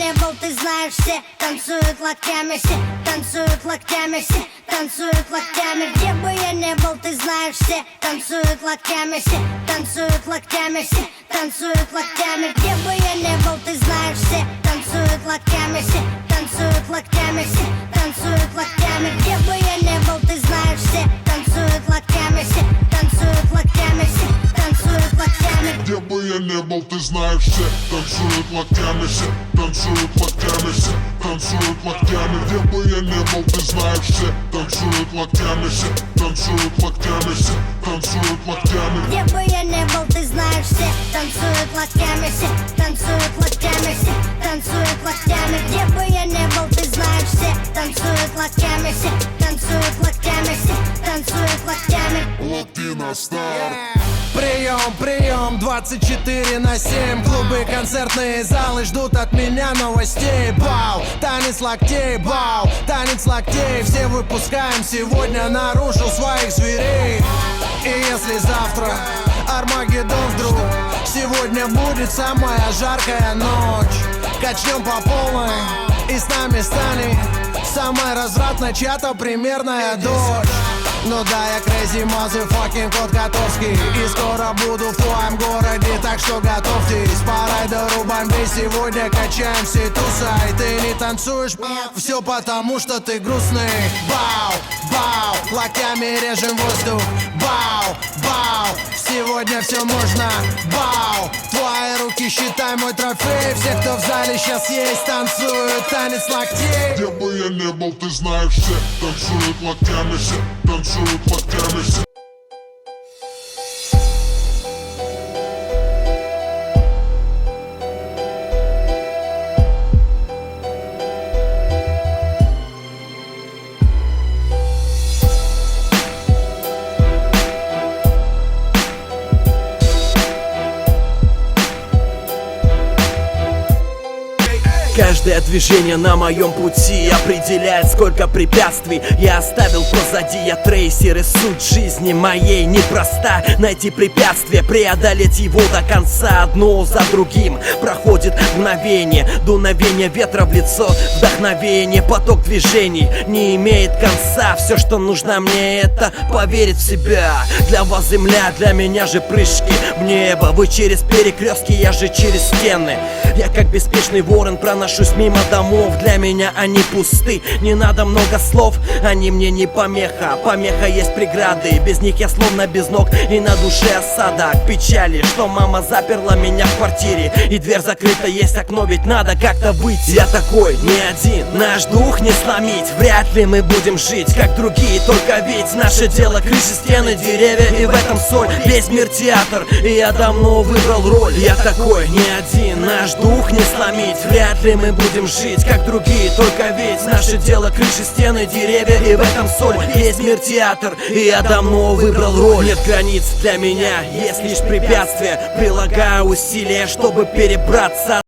не был, ты знаешь, все танцуют локтями, все танцуют локтями, все танцуют локтями. Где бы я не был, ты знаешь, все танцуют локтями, все танцуют локтями, все танцуют локтями. Где бы я не был, ты знаешь, все танцуют локтями, все танцуют локтями, все танцуют локтями. Где бы я не был, ты знаешь, все танцуют локтями, все танцуют локтями, все танцуют локтями. Где бы я не был, ты знаешь, все танцуют локтями, все танцуют локтями, все танцуют локтями. Где бы я не был, ты знаешь, все танцуют локтями, все танцуют локтями, все танцуют локтями. Где бы я не был, ты знаешь, все танцуют локтями, все танцуют локтями, все танцуют локтями. Где бы я не был, ты знаешь, все танцуют локтями, все танцуют локтями, все танцуют локтями. Латино Стар. Прием, прием, 24/7. Клубы, концертные залы ждут от меня новостей. Бау, танец локтей, бау, танец локтей. Все выпускаем сегодня наружу своих зверей. И если завтра Армагеддон вдруг, сегодня будет самая жаркая ночь. Качнем по полной, и с нами станет самая развратная чья-то примерная дочь. Ну да, я crazy motherfucking кот Котовский, и скоро буду в твоем городе, так что готовьтесь. По райдеру бомбей сегодня качаемся и тусай. Ты не танцуешь, все потому что ты грустный. Бау, бау, локтями режем воздух. Бау, бау, сегодня все можно. Бау, твои руки считай мой трофей. Все, кто в зале сейчас есть, танцуют танец локтей. Где бы я не был, ты знаешь, все танцуют локтями, все танцуют локтями, все. Каждое движение на моем пути определяет, сколько препятствий я оставил позади. Я трейсер, и суть жизни моей непроста. Найти препятствие, преодолеть его до конца. Одно за другим проходит мгновение. Дуновение ветра в лицо, вдохновение. Поток движений не имеет конца. Все, что нужно мне, это поверить в себя. Для вас земля, для меня же прыжки в небо. Вы через перекрестки, я же через стены. Я как беспечный ворон проношусь мимо домов. Для меня они пусты, не надо много слов. Они мне не помеха, помеха есть преграды. Без них я словно без ног, и на душе осадок печали, что мама заперла меня в квартире, и дверь закрыта, есть окно, ведь надо как-то выйти. Я такой не один, наш дух не сломить. Вряд ли мы будем жить, как другие, только ведь наше дело крыши, стены, деревья, и в этом соль. Весь мир театр, и я давно выбрал роль. Я такой не один, наш дух не сломить. Вряд ли мы будем жить, как другие, только ведь наше дело крыши, стены, деревья, и в этом соль. Весь мир театр, и я давно выбрал роль. Нет границ для меня, есть лишь препятствия. Прилагаю усилия, чтобы перебраться.